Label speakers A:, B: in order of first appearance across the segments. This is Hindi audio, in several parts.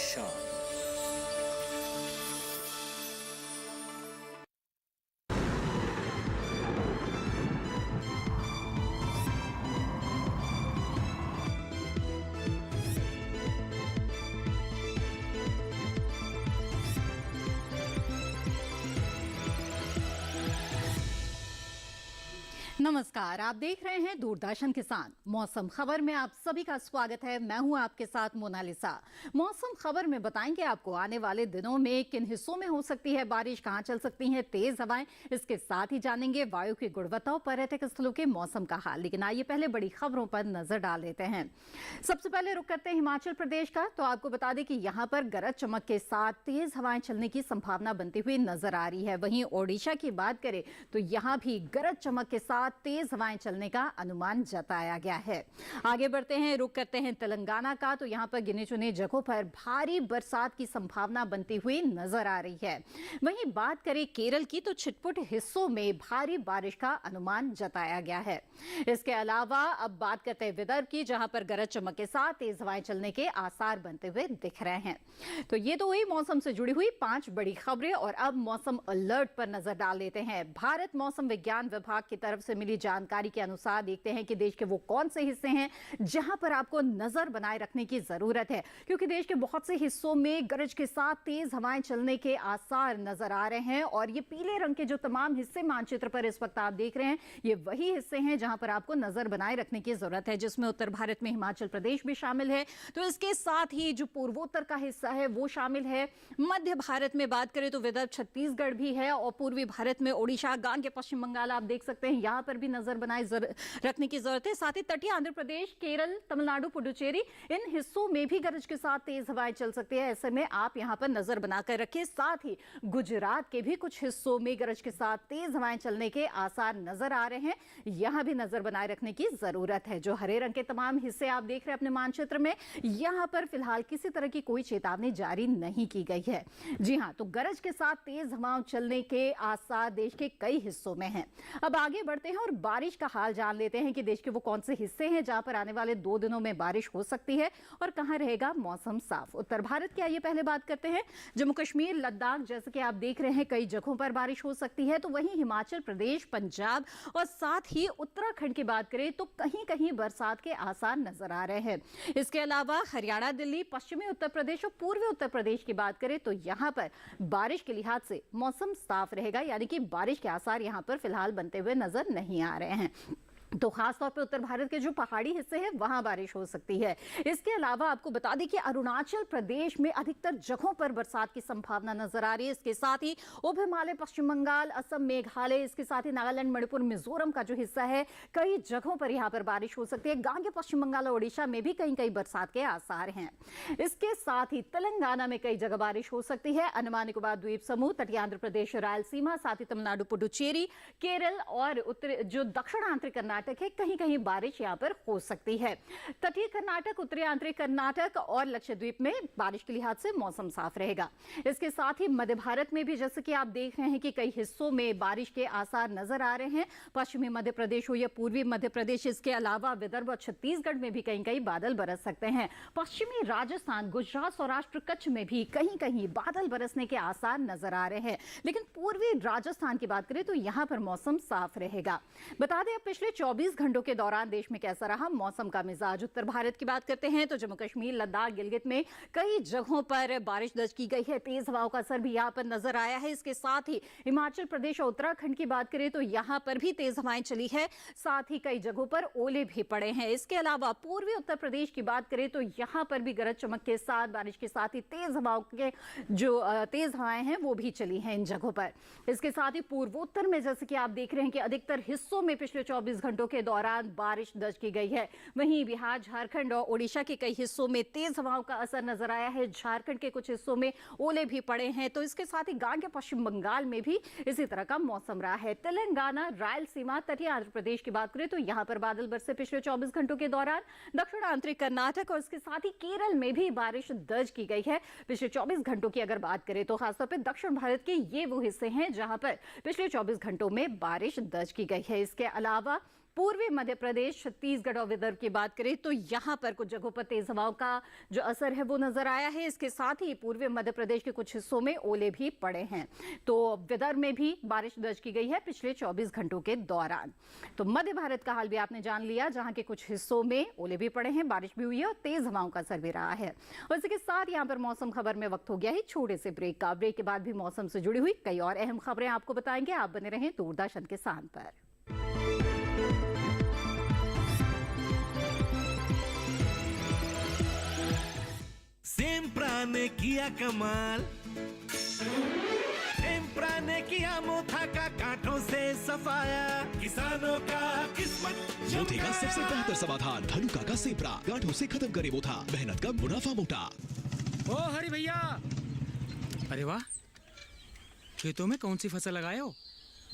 A: शान।
B: नमस्कार, आप देख रहे हैं दूरदर्शन किसान। मौसम खबर में आप सभी का स्वागत है। मैं हूं आपके साथ मोनालिसा। मौसम खबर में बताएंगे आपको आने वाले दिनों में किन हिस्सों में हो सकती है बारिश, कहां चल सकती हैं तेज हवाएं। इसके साथ ही जानेंगे वायु की गुणवत्ता और पर्यटक स्थलों के मौसम का हाल। लेकिन आइए पहले बड़ी खबरों पर नजर डाल लेते हैं। सबसे पहले रुक करते हैं हिमाचल प्रदेश का। तो आपको बता दें कि यहाँ पर गरज चमक के साथ तेज हवाएं चलने की संभावना बनती हुई नजर आ रही है। वहीं ओडिशा की बात करें तो यहाँ भी गरज चमक के साथ तेज हवाएं चलने का अनुमान जताया गया है। आगे बढ़ते हैं, रुक करते हैं तेलंगाना का। तो यहां पर गिने चुने जगहों पर भारी बरसात की संभावना बनती हुई नजर आ रही है। वहीं बात करें केरल की तो छिटपुट हिस्सों में भारी बारिश का अनुमान जताया गया है। इसके अलावा अब बात करते हैं विदर्भ की, जहां पर गरज चमक के साथ तेज हवाएं चलने के आसार बनते हुए दिख रहे हैं। तो ये तो हुई मौसम से जुड़ी हुई 5 बड़ी खबरें। और अब मौसम अलर्ट पर नजर डाल लेते हैं। भारत मौसम विज्ञान विभाग की तरफ से मिली जानकारी के अनुसार देखते हैं कि देश के वो कौन से हिस्से हैं जहां पर आपको नजर बनाए रखने की जरूरत है, क्योंकि देश के बहुत से हिस्सों में गरज के साथ तेज हवाएं चलने के आसार नजर आ रहे हैं। और ये पीले रंग के जो तमाम हिस्से मानचित्र पर इस वक्त आप देख रहे हैं, ये वही हिस्से हैं जहां पर आपको नजर बनाए रखने की जरूरत है, जिसमें उत्तर भारत में हिमाचल प्रदेश भी शामिल है। तो इसके साथ ही जो पूर्वोत्तर का हिस्सा है वो शामिल है। मध्य भारत में बात करें तो विदर्भ छत्तीसगढ़ भी है। और पूर्वी भारत में ओडिशा, गांगे पश्चिम बंगाल आप देख सकते हैं, यहां पर भी नजर बनाए रखने की जरूरत है। साथ ही तटीय आंध्र प्रदेश, केरल, तमिलनाडु, पुडुचेरी, इन हिस्सों में भी गरज के साथ तेज हवाएं चल सकती है। ऐसे में आप यहां पर नजर बनाकर रखिए। साथ ही गुजरात के भी कुछ हिस्सों में गरज के साथ तेज हवाएं चलने के आसार नजर आ रहे हैं। यहां भी नजर बनाए रखने की जरूरत है। जो हरे रंग के तमाम हिस्से आप देख रहे हैं अपने मानचित्र में, यहां पर फिलहाल किसी तरह की कोई चेतावनी जारी नहीं की गई है। जी हां, तो गरज के साथ तेज हवाएं चलने के आसार देश के कई हिस्सों में हैं। अब आगे बढ़ते हैं और बारिश का हाल जान लेते हैं कि देश के वो कौन से हिस्से हैं जहां पर आने वाले 2 दिनों में बारिश हो सकती है और कहां रहेगा मौसम साफ। उत्तर भारत की आइए पहले बात करते हैं। जम्मू कश्मीर, लद्दाख, जैसे कि आप देख रहे हैं, कई जगहों पर बारिश हो सकती है। तो वहीं हिमाचल प्रदेश, पंजाब और साथ ही उत्तराखंड की बात करें तो कहीं कहीं बरसात के आसार नजर आ रहे हैं। इसके अलावा हरियाणा, दिल्ली, पश्चिमी उत्तर प्रदेश और पूर्वी उत्तर प्रदेश की बात करें तो यहां पर बारिश के लिहाज से मौसम साफ रहेगा, यानी कि बारिश के आसार यहां पर फिलहाल बनते हुए नजर नहीं आ रहे हैं। तो खासतौर पे उत्तर भारत के जो पहाड़ी हिस्से हैं वहां बारिश हो सकती है। इसके अलावा आपको बता दें कि अरुणाचल प्रदेश में अधिकतर जगहों पर बरसात की संभावना नजर आ रही है। इसके साथ ही उप हिमालय, पश्चिम बंगाल, असम, मेघालय, इसके साथ ही नागालैंड, मणिपुर, मिजोरम का जो हिस्सा है, कई जगहों पर यहां पर बारिश हो सकती है। गांगे पश्चिम बंगाल और ओडिशा में भी कहीं कहीं बरसात के आसार हैं। इसके साथ ही तेलंगाना में कई जगह बारिश हो सकती है। अंडमान निकोबार द्वीप समूह, तटीय आंध्र प्रदेश, रायलसीमा, साथ ही तमिलनाडु, पुडुचेरी, केरल और उत्तर जो दक्षिणांतरी कर्नाटक है, कहीं कहीं बारिश यहां पर हो सकती है। तटीय कर्नाटक, उत्तरी आंतरिक कर्नाटक और लक्षद्वीप में बारिश के लिहाज से मौसम साफ रहेगा। इसके साथ ही मध्य भारत में भी जैसे कि आप देख रहे हैं कि कई हिस्सों में बारिश के आसार नजर आ रहे हैं। पश्चिमी मध्य प्रदेश हो या पूर्वी मध्य प्रदेश, इसके अलावा विदर्भ और छत्तीसगढ़ में भी कहीं कहीं बादल बरस सकते हैं। पश्चिमी राजस्थान, गुजरात, सौराष्ट्र, कच्छ में भी कहीं कहीं बादल बरसने के आसार नजर आ रहे हैं। लेकिन पूर्वी राजस्थान की बात करें तो यहां पर मौसम साफ रहेगा। बता दें, पिछले 24 घंटों के दौरान देश में कैसा रहा मौसम का मिजाज। उत्तर भारत की बात करते हैं तो जम्मू कश्मीर, लद्दाख, गिलगित में कई जगहों पर बारिश दर्ज की गई है। तेज हवाओं का असर भी यहां पर नजर आया है। इसके साथ ही हिमाचल प्रदेश और उत्तराखंड की बात करें तो यहां पर भी तेज हवाएं चली है। साथ ही कई जगहों पर ओले भी पड़े हैं। इसके अलावा पूर्वी उत्तर प्रदेश की बात करें तो यहां पर भी गरज चमक के साथ बारिश के साथ ही तेज हवाओं के जो तेज हवाएं हैं वो भी चली हैं इन जगहों पर। इसके साथ ही पूर्वोत्तर में जैसे कि आप देख रहे हैं कि अधिकतर हिस्सों में पिछले 24 घंटों के दौरान बारिश दर्ज की गई है। वहीं बिहार, झारखंड और ओडिशा के कई हिस्सों में तेज हवाओं का असर नजर आया है। झारखंड के कुछ हिस्सों में ओले भी पड़े हैं। तो इसके साथ ही गांगे पश्चिम बंगाल में भी इसी तरह का मौसम रहा है। तेलंगाना, रायलसीमा, तटीय आंध्र प्रदेश की बात करें तो यहां पर बादल बरसे पिछले 24 घंटों के दौरान। दक्षिण आंतरिक कर्नाटक और इसके साथ ही केरल में भी बारिश दर्ज की गई है पिछले 24 घंटों की अगर बात करें तो। खासतौर पर दक्षिण भारत के ये वो हिस्से हैं जहां पर पिछले 24 घंटों में बारिश दर्ज की गई है। इसके अलावा पूर्वी मध्य प्रदेश, छत्तीसगढ़ और विदर्भ की बात करें तो यहाँ पर कुछ जगहों पर तेज हवाओं का जो असर है वो नजर आया है। इसके साथ ही पूर्वी मध्य प्रदेश के कुछ हिस्सों में ओले भी पड़े हैं। तो विदर्भ में भी बारिश दर्ज की गई है पिछले 24 घंटों के दौरान। तो मध्य भारत का हाल भी आपने जान लिया, जहां के कुछ हिस्सों में ओले भी पड़े हैं, बारिश भी हुई है और तेज हवाओं का असर भी रहा है। और इसके साथ यहाँ पर मौसम खबर में वक्त हो गया है छोटे से ब्रेक का। ब्रेक के बाद भी मौसम से जुड़ी हुई कई और अहम खबरें आपको बताएंगे। आप बने रहें दूरदर्शन किसान पर।
A: सेम्प्रा ने किया कमाल, सेम्प्रा ने किया मोथा का कांटों से सफाया, किसानों का किस्मत
C: मोती का सबसे बेहतर समाधान धनुका का सेम्प्रा, गांठों से खत्म करे मोथा, मेहनत का मुनाफा मोटा।
D: ओ हरी भैया, अरे वाह, खेतों में कौन सी फसल लगाए हो?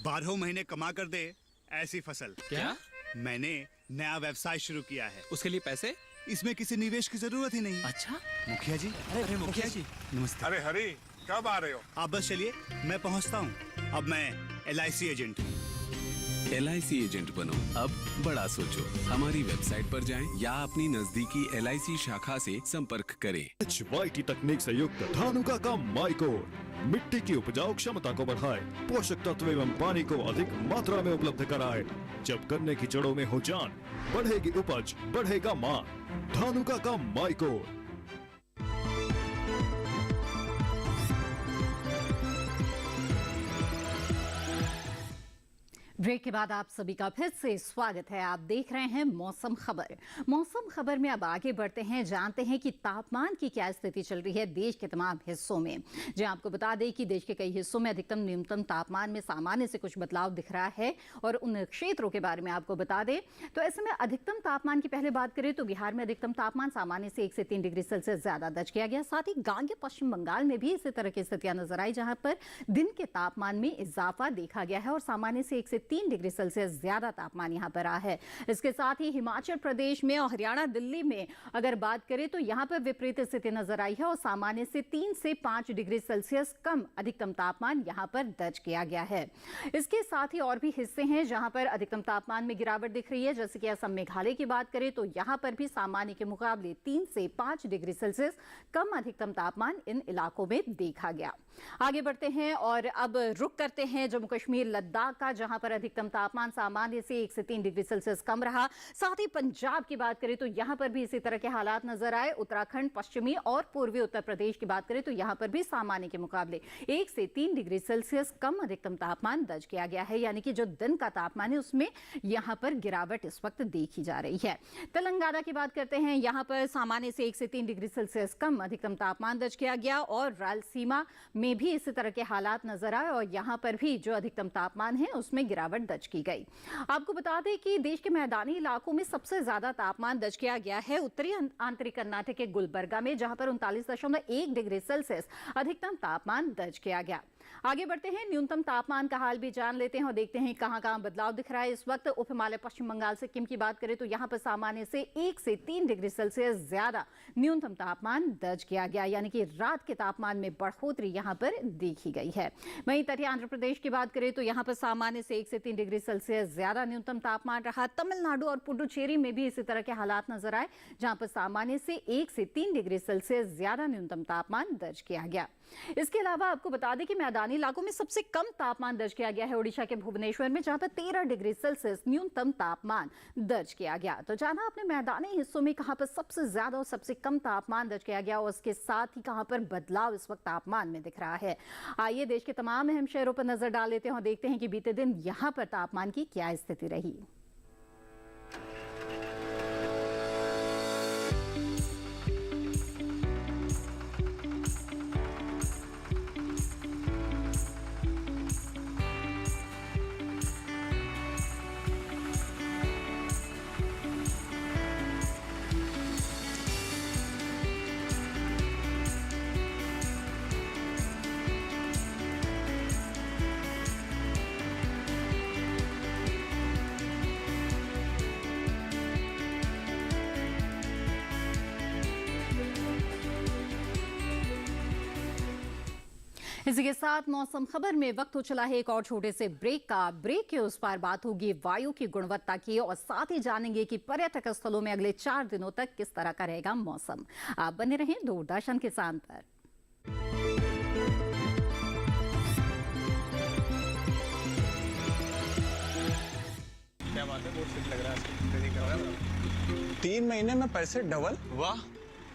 E: 12 महीने कमा कर दे ऐसी फसल।
D: क्या?
E: मैंने नया व्यवसाय शुरू किया है।
D: उसके लिए पैसे?
E: इसमें किसी निवेश की जरूरत ही नहीं।
D: अच्छा,
E: मुखिया जी।
D: अरे मुखिया जी,
E: नमस्ते।
F: अरे हरी, कब आ रहे हो?
E: आप बस चलिए, मैं पहुंचता हूं। अब मैं LIC एजेंट हूं।
G: LIC एजेंट बनो, अब बड़ा सोचो। हमारी वेबसाइट पर जाएं या अपनी नजदीकी LIC शाखा से संपर्क करें।
H: HYT तकनीक से युक्त धानुका का माइकोर मिट्टी की उपजाऊ क्षमता को बढ़ाए, पोषक तत्व एवं पानी को अधिक मात्रा में उपलब्ध कराए। जब गन्ने की जड़ों में हो जान, बढ़ेगी उपज, बढ़ेगा मान। धानुका का माइकोर।
B: ब्रेक के बाद आप सभी का फिर से स्वागत है। आप देख रहे हैं मौसम खबर। मौसम खबर में अब आगे बढ़ते हैं, जानते हैं कि तापमान की क्या स्थिति चल रही है देश के तमाम हिस्सों में। जी आपको बता दें कि देश के कई हिस्सों में अधिकतम न्यूनतम तापमान में सामान्य से कुछ बदलाव दिख रहा है और उन क्षेत्रों के बारे में आपको बता दें तो ऐसे में अधिकतम तापमान की पहले बात करें तो बिहार में अधिकतम तापमान सामान्य से 1 से 3 डिग्री सेल्सियस ज्यादा दर्ज किया गया। साथ ही गांगे पश्चिम बंगाल में भी इसी तरह की स्थितियां नजर आई, जहां पर दिन के तापमान में इजाफा देखा गया है और सामान्य से 1 से 3 डिग्री सेल्सियस ज्यादा तापमान यहां पर रहा है। इसके साथ ही हिमाचल प्रदेश में और हरियाणा, दिल्ली में अगर बात करें तो यहां पर विपरीत स्थिति नजर आई है और सामान्य से 3 से 5 डिग्री सेल्सियस कम अधिकतम तापमान यहां पर दर्ज किया गया है। इसके साथ ही और भी हिस्से हैं जहां पर अधिकतम तापमान में गिरावट दिख रही है, जैसे कि असम मेघालय की बात करें तो यहां पर भी सामान्य के मुकाबले 3 से 5 डिग्री सेल्सियस कम अधिकतम तापमान इन इलाकों में देखा गया। आगे बढ़ते हैं और अब रुक करते हैं जम्मू कश्मीर, लद्दाख का, जहां पर अधिकतम तापमान सामान्य से 1 से 3 डिग्री सेल्सियस कम रहा। साथ ही पंजाब की बात करें तो यहां पर भी इसी तरह के हालात नजर आए। उत्तराखंड, पश्चिमी और पूर्वी उत्तर प्रदेश की बात करें तो यहां पर भी सामान्य के मुकाबले 1 से 3 डिग्री सेल्सियस कम अधिकतम तापमान दर्ज किया गया है, यानी कि जो दिन का तापमान है उसमें यहां पर गिरावट इस वक्त देखी जा रही है। तेलंगाना की बात करते हैं, यहां पर सामान्य से 1 से 3 डिग्री सेल्सियस कम अधिकतम तापमान दर्ज किया गया और रायलसीमा में भी इसी तरह के हालात नजर आए और यहां पर भी जो अधिकतम तापमान है उसमें गिरावट दर्ज की गई। आपको बता दें कि देश के मैदानी इलाकों में सबसे ज्यादा तापमान दर्ज किया गया है उत्तरी आंतरिक कर्नाटक के गुलबर्गा में, जहां पर 39.1 डिग्री सेल्सियस अधिकतम तापमान दर्ज किया गया। आगे बढ़ते हैं, न्यूनतम तापमान का हाल भी जान लेते हैं और देखते हैं कहां-कहां बदलाव दिख रहा है इस वक्त। उप हिमालय पश्चिम बंगाल सिक्किम की बात करें तो यहां पर सामान्य से 1 से 3 डिग्री सेल्सियस ज्यादा न्यूनतम तापमान दर्ज किया गया, यानी कि रात के तापमान में बढ़ोतरी यहां पर देखी गई है। वहीं तटीय आंध्र प्रदेश की बात करें तो यहां पर सामान्य से 1 से 3 डिग्री सेल्सियस ज्यादा न्यूनतम तापमान रहा। तमिलनाडु और पुडुचेरी में भी इसी तरह के हालात नजर आए, जहां पर सामान्य से 1 से 3 डिग्री सेल्सियस ज्यादा न्यूनतम तापमान दर्ज किया गया। इसके अलावा आपको बता दें कि मैदानी इलाकों में सबसे कम तापमान दर्ज किया गया है ओडिशा के भुवनेश्वर में, जहां पर 13 डिग्री सेल्सियस न्यूनतम तापमान दर्ज किया गया। तो जाना अपने मैदानी हिस्सों में कहां पर सबसे ज्यादा और सबसे कम तापमान दर्ज किया गया और उसके साथ ही कहां पर बदलाव इस वक्त तापमान में दिख रहा है। आइए देश के तमाम अहम शहरों पर नजर डाल लेते हैं और देखते हैं कि बीते दिन यहां पर तापमान की क्या स्थिति रही। इसी के साथ मौसम खबर में वक्त हो चला है एक और छोटे से ब्रेक का। ब्रेक के उस पार बात होगी वायु की गुणवत्ता की और साथ ही जानेंगे कि पर्यटक स्थलों में अगले 4 दिनों तक किस तरह का रहेगा मौसम। आप बने रहें दूरदर्शन किसान पर।
F: क्या बात है, बहुत फिट लग रहा है। ट्रेनिंग करवा रहा है 3 महीने में पैसे डबल।
I: वाह,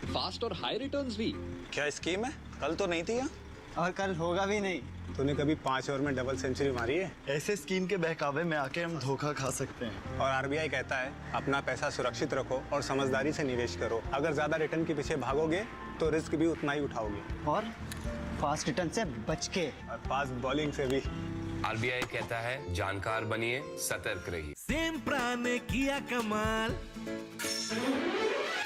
I: फास्ट और हाई रिटर्न्स भी।
F: क्या स्कीम है? कल तो नहीं थी यहाँ।
J: और कल होगा भी नहीं।
F: तूने कभी 5 ओवर में डबल सेंचुरी मारी है?
J: ऐसे स्कीम के बहकावे में आके हम धोखा खा सकते हैं।
F: और आरबीआई कहता है अपना पैसा सुरक्षित रखो और समझदारी से निवेश करो। अगर ज्यादा रिटर्न के पीछे भागोगे तो रिस्क भी उतना ही उठाओगे।
J: और फास्ट रिटर्न से बच के।
F: और फास्ट बॉलिंग से भी।
K: आरबीआई कहता है जानकार बनिए, सतर्क रहिए।
A: सेम्प्रा ने किया कमाल,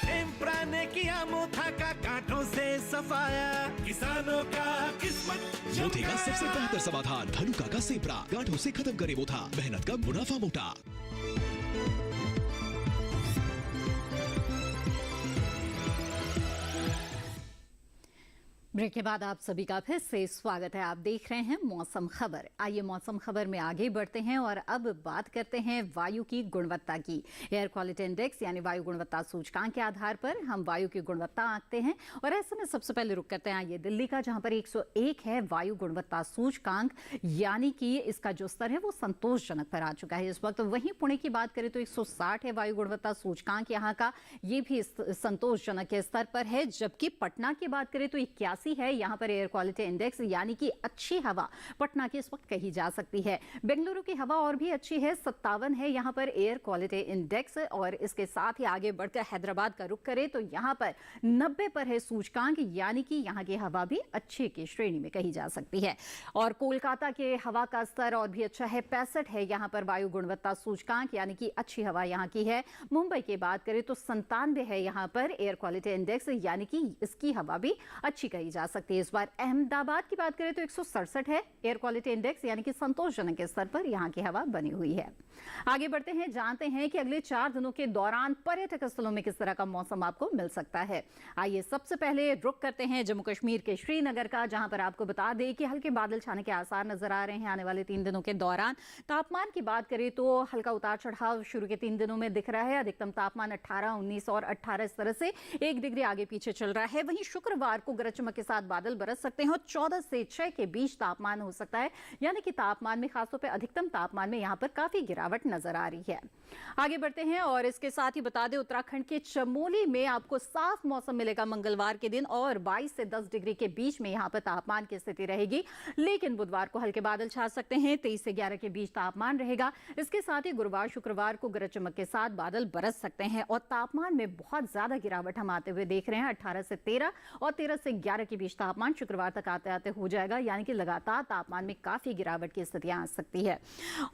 A: सेम्प्रा ने किया मोथा का कांटों से सफाया, किसानों का किस्मत
C: मोती का सबसे बेहतर समाधान धनुका का सेप्रा। गांठों से खत्म करे मोथा, मेहनत का मुनाफा मोटा।
B: ब्रेक के बाद आप सभी का फिर से स्वागत है। आप देख रहे हैं मौसम खबर। आइए मौसम खबर में आगे बढ़ते हैं और अब बात करते हैं वायु की गुणवत्ता की। एयर क्वालिटी इंडेक्स यानी वायु गुणवत्ता सूचकांक के आधार पर हम वायु की गुणवत्ता आंकते हैं और ऐसे में सबसे पहले रुक करते हैं आइए दिल्ली का, जहां पर 101 है वायु गुणवत्ता सूचकांक, यानी कि इसका जो स्तर है वो संतोषजनक पर आ चुका है इस वक्त। वहीं पुणे की बात करें तो 160 है वायु गुणवत्ता सूचकांक यहाँ का, ये भी संतोषजनक के स्तर पर है। जबकि पटना की बात करें तो 81 है यहाँ पर एयर क्वालिटी इंडेक्स, यानी कि अच्छी हवा पटना की इस वक्त कही जा सकती है। बेंगलुरु की हवा और भी अच्छी है, 57 है यहाँ पर एयर क्वालिटी इंडेक्स। और इसके साथ ही आगे बढ़कर हैदराबाद का रुख करें तो यहाँ पर 90 पर है सूचकांक, यानी कि यहाँ की हवा भी अच्छी की श्रेणी में कही जा सकती है। और कोलकाता के हवा का स्तर और भी अच्छा है, 65 है यहाँ पर वायु गुणवत्ता सूचकांक, यानी कि अच्छी हवा यहाँ की है। मुंबई की बात करें तो 97 है यहाँ पर एयर क्वालिटी इंडेक्स, यानी कि इसकी हवा भी अच्छी कही जा सकती है इस बार। अहमदाबाद की बात करें तो 167 है एयर क्वालिटी इंडेक्स, यानी कि संतोषजनक के स्तर पर यहाँ की हवा बनी हुई है। आगे बढ़ते हैं, जानते हैं कि अगले 4 दिनों के दौरान पर्यटक स्थलों में किस तरह का मौसम आपको मिल सकता है। आइए सबसे पहले रुक करते हैं जम्मू कश्मीर के श्रीनगर का, जहां पर आपको बता दें कि हल्के बादल छाने के आसार नजर आ रहे हैं आने वाले 3 दिनों के दौरान। तापमान की बात करें तो हल्का उतार चढ़ाव शुरू के 3 दिनों में दिख रहा है। अधिकतम तापमान 18, 19 और 18 इस तरह से 1 डिग्री आगे पीछे चल रहा है। वहीं शुक्रवार को गरज चमक के साथ बादल बरस सकते हैं और 14 से 6 के बीच तापमान हो सकता है, यानी कि तापमान में खासतौर पर अधिकतम तापमान में यहाँ पर काफी गिरावट नजर आ रही है। आगे बढ़ते हैं और इसके साथ ही बता दें उत्तराखंड के चमोली में आपको साफ मौसम मिलेगा मंगलवार के दिन और 22 से 10 डिग्री के बीच में यहाँ पर तापमान की स्थिति रहेगी। लेकिन बुधवार को हल्के बादल छा सकते हैं, 23 से 11 के बीच तापमान रहेगा। इसके साथ ही गुरुवार शुक्रवार को गरज चमक के साथ बादल बरस सकते हैं और तापमान में बहुत ज्यादा गिरावट हम आते हुए देख रहे हैं। 18 से 13 और 13 से 11 के बीच तापमान शुक्रवार तक आते आते हो जाएगा, यानी कि लगातार तापमान में काफी गिरावट की स्थितियां आ सकती है।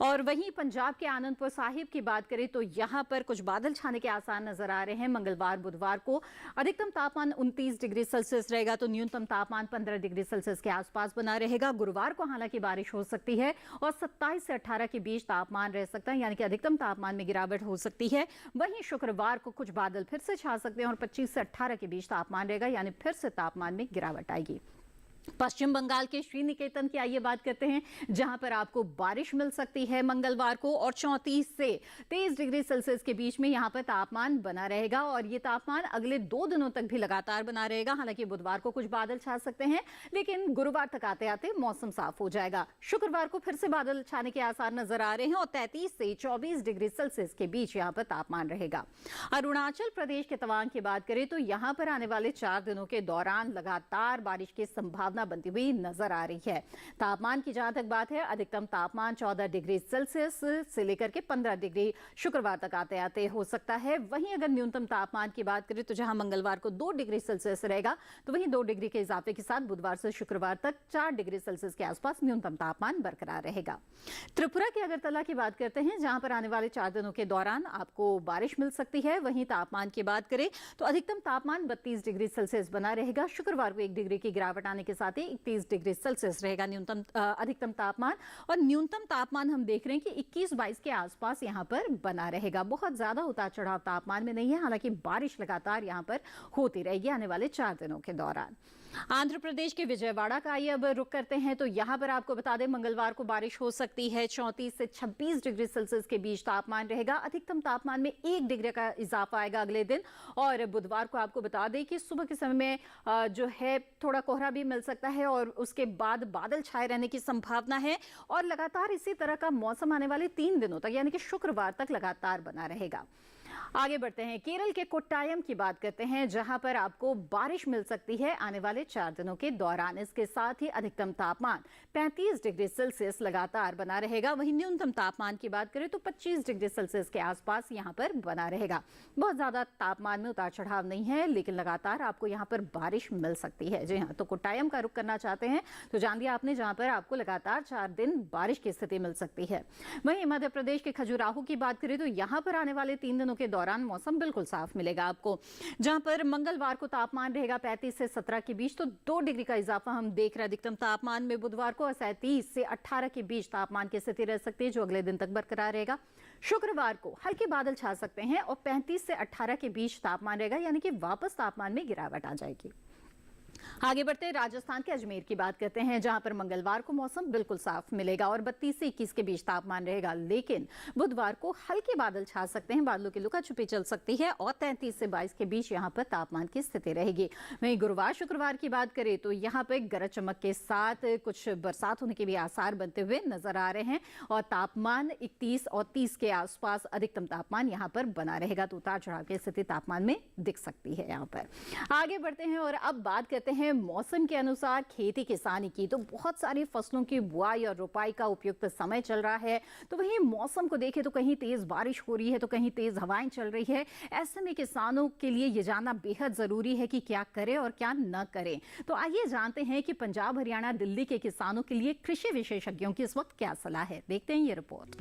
B: और वहीं पंजाब के आनंदपुर साहिब की बात करें तो यहां पर कुछ बादल छाने के आसार नजर आ रहे हैं। मंगलवार बुधवार को अधिकतम तापमान 29 डिग्री सेल्सियस रहेगा तो न्यूनतम तापमान 15 डिग्री सेल्सियस के आसपास बना रहेगा। गुरुवार को हालांकि बारिश हो सकती है और 27 से 18 के बीच तापमान रह सकता है, यानी कि अधिकतम तापमान में गिरावट हो सकती है। वहीं शुक्रवार को कुछ बादल फिर से छा सकते हैं और 25 से 18 के बीच तापमान रहेगा, यानी फिर से तापमान में गिरावट आएगी। पश्चिम बंगाल के श्रीनिकेतन की आइए बात करते हैं, जहां पर आपको बारिश मिल सकती है मंगलवार को और 34 से 23 डिग्री सेल्सियस के बीच में यहां पर तापमान बना रहेगा और ये तापमान अगले 2 दिनों तक भी लगातार बना रहेगा। हालांकि बुधवार को कुछ बादल छा सकते हैं, लेकिन गुरुवार तक आते आते मौसम साफ हो जाएगा। शुक्रवार को फिर से बादल छाने के आसार नजर आ रहे हैं और 33 से 24 डिग्री सेल्सियस के बीच यहां पर तापमान रहेगा। अरुणाचल प्रदेश के तवांग की बात करें तो यहां पर आने वाले 4 दिनों के दौरान लगातार बारिश की संभावना बनती हुई नजर आ रही है। तापमान की जहां तक बात है, अधिकतम तापमान 14 डिग्री सेल्सियस से लेकर के 15 डिग्री शुक्रवार तक आते आते हो सकता है। वहीं अगर न्यूनतम तापमान की बात करें तो जहां मंगलवार को 2 डिग्री सेल्सियस रहेगा तो वहीं 2 डिग्री के इजाफे के साथ बुधवार से शुक्रवार तक 4 डिग्री सेल्सियस के आसपास न्यूनतम तापमान बरकरार रहेगा। त्रिपुरा के अगरतला की बात करते हैं, जहां पर आने वाले 4 दिनों के दौरान आपको बारिश मिल सकती है। वहीं तापमान की बात करें तो अधिकतम तापमान 32 डिग्री सेल्सियस बना रहेगा। शुक्रवार को 1 डिग्री की गिरावट आने के साथ ही 30 डिग्री सेल्सियस रहेगा अधिकतम तापमान और न्यूनतम तापमान हम देख रहे हैं कि 21-22 के आसपास यहां पर बना रहेगा। बहुत ज्यादा उतार चढ़ाव तापमान में नहीं है, हालांकि बारिश लगातार यहां पर होती रहेगी आने वाले 4 दिनों के दौरान। आंध्र प्रदेश के विजयवाड़ा का आइए अब रुक करते हैं। तो यहाँ पर आपको बता दें मंगलवार को बारिश हो सकती है। 34 से 26 डिग्री सेल्सियस के बीच तापमान रहेगा। अधिकतम तापमान में 1 डिग्री का इजाफा आएगा अगले दिन। और बुधवार को आपको बता दें कि सुबह के समय में जो है थोड़ा कोहरा भी मिल सकता है और उसके बाद बादल छाए रहने की संभावना है। और लगातार इसी तरह का मौसम आने वाले 3 दिनों तक यानी कि शुक्रवार तक लगातार बना रहेगा। आगे बढ़ते हैं, केरल के कोट्टायम की बात करते हैं जहां पर आपको बारिश मिल सकती है आने वाले 4 दिनों के दौरान। इसके साथ ही अधिकतम तापमान 35 डिग्री सेल्सियस लगातार बना रहेगा। वहीं न्यूनतम तापमान की बात करें तो 25 डिग्री सेल्सियस के आसपास यहां पर बना रहेगा। बहुत ज्यादा तापमान में उतार चढ़ाव नहीं है, लेकिन लगातार आपको यहां पर बारिश मिल सकती है। जी हाँ, तो कोट्टायम का रुख करना चाहते हैं तो जान दिया आपने, जहां पर आपको लगातार 4 दिन बारिश की स्थिति मिल सकती है। वहीं मध्य प्रदेश के खजुराहो की बात करें तो यहां पर आने वाले 3 दिनों के दौरान मौसम बिल्कुल साफ मिलेगा आपको, जहां पर मंगलवार को तापमान रहेगा 35 से 17 के बीच, तो 2 डिग्री का इजाफा हम देख रहे हैं अधिकतम तापमान में। बुधवार को 37 से 18 के बीच तापमान की स्थिति रह सकती है जो अगले दिन तक बरकरार रहेगा। शुक्रवार को हल्के बादल छा सकते हैं और 35 से 18 के बीच तापमान रहेगा, यानी कि वापस तापमान में गिरावट आ जाएगी। आगे बढ़ते राजस्थान के अजमेर की बात करते हैं जहां पर मंगलवार को मौसम बिल्कुल साफ मिलेगा और 32 से 21 के बीच तापमान रहेगा, लेकिन बुधवार को हल्के बादल छा सकते हैं, बादलों की लुका छुपी चल सकती है और 33 से 22 के बीच यहां पर तापमान की स्थिति रहेगी। वहीं गुरुवार शुक्रवार की बात करें तो यहां पर गरज चमक के साथ कुछ बरसात होने के भी आसार बनते हुए नजर आ रहे हैं और तापमान 31 और 30 के आसपास अधिकतम तापमान यहां पर बना रहेगा। तो उतार चढ़ाव की स्थिति तापमान में दिख सकती है। यहाँ पर आगे बढ़ते हैं और अब बात करते हैं मौसम के अनुसार खेती किसानी की। तो बहुत सारी फसलों की बुआई और रोपाई का उपयुक्त समय चल रहा है। तो वहीं मौसम को देखें तो कहीं तेज बारिश हो रही है तो कहीं तेज हवाएं चल रही है। ऐसे में किसानों के लिए ये जानना बेहद जरूरी है कि क्या करें और क्या न करें। तो आइए जानते हैं कि पंजाब, हरियाणा, दिल्ली के किसानों के लिए कृषि विशेषज्ञों की इस वक्त क्या सलाह है। देखते हैं ये रिपोर्ट।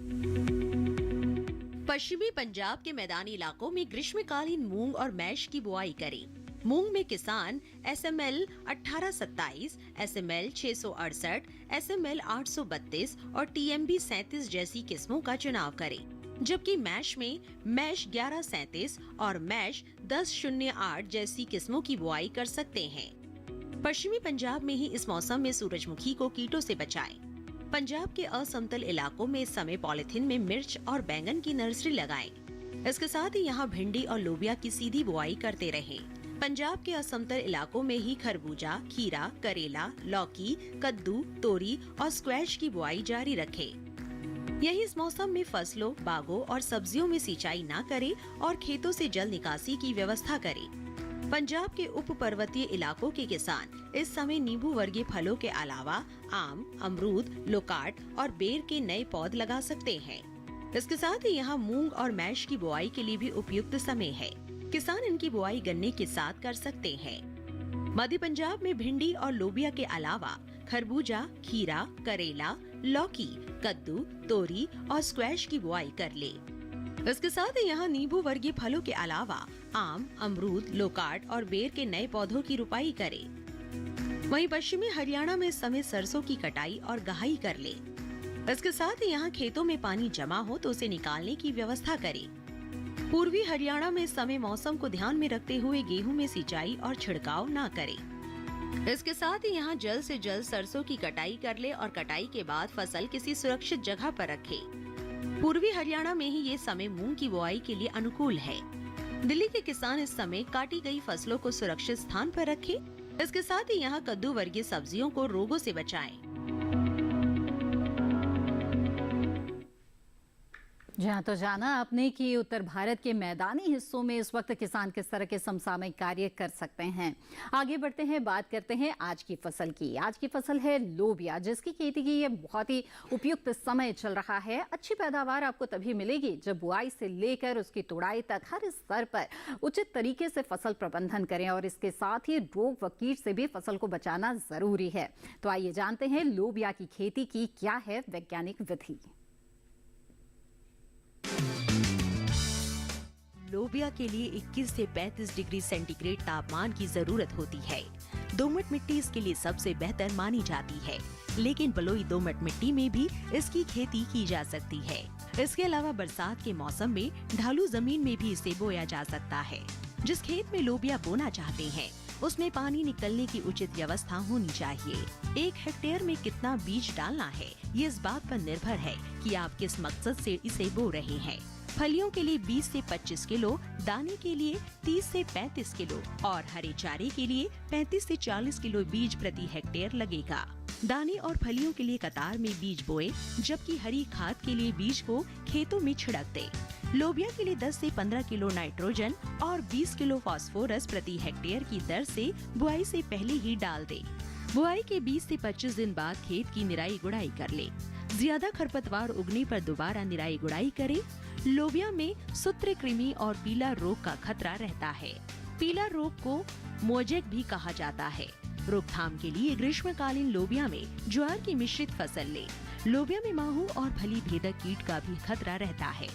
L: पश्चिमी पंजाब के मैदानी इलाकों में ग्रीष्मकालीन मूंग और मैश की बुआई करें। मूंग में किसान SML 1827, SML 668, SML 832 और TMB 37 जैसी किस्मों का चुनाव करें, जबकि मैश में मैश 1137 और मैश 1008 जैसी किस्मों की बुआई कर सकते हैं। पश्चिमी पंजाब में ही इस मौसम में सूरजमुखी को कीटों से बचाएं। पंजाब के असमतल इलाकों में इस समय पॉलिथीन में मिर्च और बैंगन की नर्सरी लगाएं। इसके साथ ही यहाँ भिंडी और लोबिया की सीधी बुआई करते रहें। पंजाब के असमतल इलाकों में ही खरबूजा, खीरा, करेला, लौकी, कद्दू, तोरी और स्क्वैश की बुआई जारी रखें। यही इस मौसम में फसलों, बागों और सब्जियों में सिंचाई न करें और खेतों से जल निकासी की व्यवस्था करें। पंजाब के उप पर्वतीय इलाकों के किसान इस समय नींबू वर्गीय फलों के अलावा आम, अमरूद, लोकाट और बेर के नए पौध लगा सकते हैं। इसके साथ ही यहाँ मूंग और मैश की बुआई के लिए भी उपयुक्त समय है। किसान इनकी बुआई गन्ने के साथ कर सकते हैं। मध्य पंजाब में भिंडी और लोबिया के अलावा खरबूजा, खीरा, करेला, लौकी, कद्दू, तोरी और स्क्वैश की बुआई कर ले। इसके साथ ही यहाँ नींबू वर्गीय फलों के अलावा आम, अमरूद, लोकाट और बेर के नए पौधों की रुपाई करें। वहीं पश्चिमी हरियाणा में इस समय सरसों की कटाई और गहाई कर ले। इसके साथ ही यहाँ खेतों में पानी जमा हो तो उसे निकालने की व्यवस्था करें। पूर्वी हरियाणा में इस समय मौसम को ध्यान में रखते हुए गेहूं में सिंचाई और छिड़काव न करें। इसके साथ ही यहाँ जल्द से जल्द सरसों की कटाई कर ले और कटाई के बाद फसल किसी सुरक्षित जगह पर रखे। पूर्वी हरियाणा में ही ये समय मूंग की बुआई के लिए अनुकूल है। दिल्ली के किसान इस समय काटी गई फसलों को सुरक्षित स्थान पर रखें। इसके साथ ही यहाँ कद्दू वर्गीय सब्जियों को रोगों से बचाएं।
B: जहाँ तो जाना आपने कि उत्तर भारत के मैदानी हिस्सों में इस वक्त किसान किस तरह के समसामयिक कार्य कर सकते हैं। आगे बढ़ते हैं, बात करते हैं आज की फसल की। आज की फसल है लोबिया, जिसकी खेती की ये बहुत ही उपयुक्त समय चल रहा है। अच्छी पैदावार आपको तभी मिलेगी जब बुआई से लेकर उसकी तुड़ाई तक हर स्तर पर उचित तरीके से फसल प्रबंधन करें और इसके साथ ही रोग व कीट से भी फसल को बचाना जरूरी है। तो आइए जानते हैं लोबिया की खेती की क्या है वैज्ञानिक विधि।
L: लोबिया के लिए 21 से 35 डिग्री सेंटीग्रेड तापमान की जरूरत होती है। दोमट मिट्टी इसके लिए सबसे बेहतर मानी जाती है, लेकिन बलुई दोमट मिट्टी में भी इसकी खेती की जा सकती है। इसके अलावा बरसात के मौसम में ढालू जमीन में भी इसे बोया जा सकता है। जिस खेत में लोबिया बोना चाहते हैं उसमें पानी निकलने की उचित व्यवस्था होनी चाहिए। 1 हेक्टेयर में कितना बीज डालना है, ये इस बात पर निर्भर है कि आप किस मकसद से इसे बो रहे हैं। फलियों के लिए 20 से 25 किलो, दाने के लिए 30 से 35 किलो और हरे चारे के लिए 35 से 40 किलो बीज प्रति हेक्टेयर लगेगा। दाने और फलियों के लिए कतार में बीज बोए, जबकि हरी खाद के लिए बीज को खेतों में छिड़क दे। लोबिया के लिए 10 से 15 किलो नाइट्रोजन और 20 किलो फास्फोरस प्रति हेक्टेयर की दर से बुआई से पहले ही डाल दे। बुआई के 20 से 25 दिन बाद खेत की निराई गुड़ाई कर ले। ज्यादा खरपतवार उगने पर दोबारा निराई गुड़ाई करे। लोबिया में सूत्रकृमि और पीला रोग का खतरा रहता है। पीला रोग को मोजेक भी कहा जाता है। रोकथाम के लिए ग्रीष्मकालीन लोबिया में ज्वार की मिश्रित फसल ले। लोबिया में माहू और फली भेदक कीट का भी खतरा रहता है।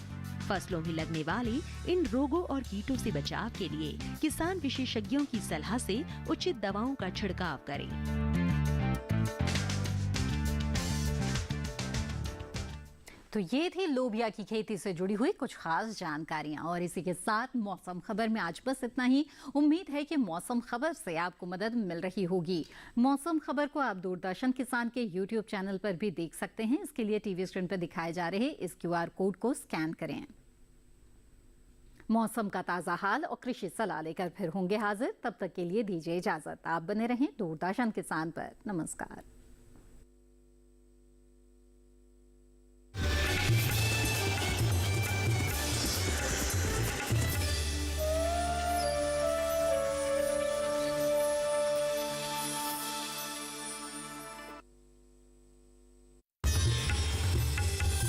L: फसलों में लगने वाले इन रोगों और कीटों से बचाव के लिए किसान विशेषज्ञों की सलाह से उचित दवाओं का छिड़काव करें।
B: तो ये थी लोबिया की खेती से जुड़ी हुई कुछ खास जानकारियां और इसी के साथ मौसम खबर में आज बस इतना ही। उम्मीद है कि मौसम खबर से आपको मदद मिल रही होगी। मौसम खबर को आप दूरदर्शन किसान के YouTube चैनल पर भी देख सकते हैं। इसके लिए टीवी स्क्रीन पर दिखाए जा रहे इस QR कोड को स्कैन करें। मौसम का ताजा हाल और कृषि सलाह लेकर फिर होंगे हाजिर। तब तक के लिए दीजिए इजाजत। आप बने रहें दूरदर्शन किसान पर। नमस्कार।